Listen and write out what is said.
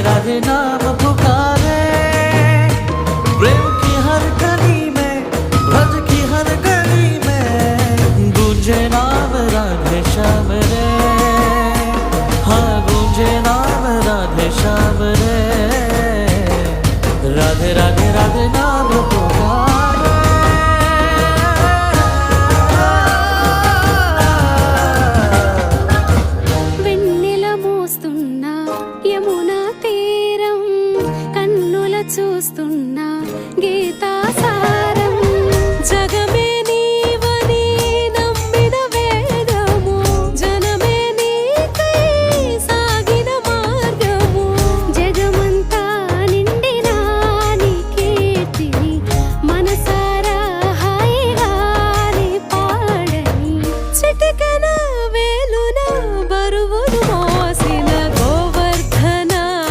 राधे नाम पुकारे, प्रेम की हर गली में, ब्रज की हर गली में गूंजे नाम राधे श्याम रे, हाँ गूंजे नाम राधे श्याम रे। राधे राधे राधे नाम पुकारे। వెన్నెల మోస్తున్నా యమునా తీరం, కన్నుల చూస్తున్నా గీతా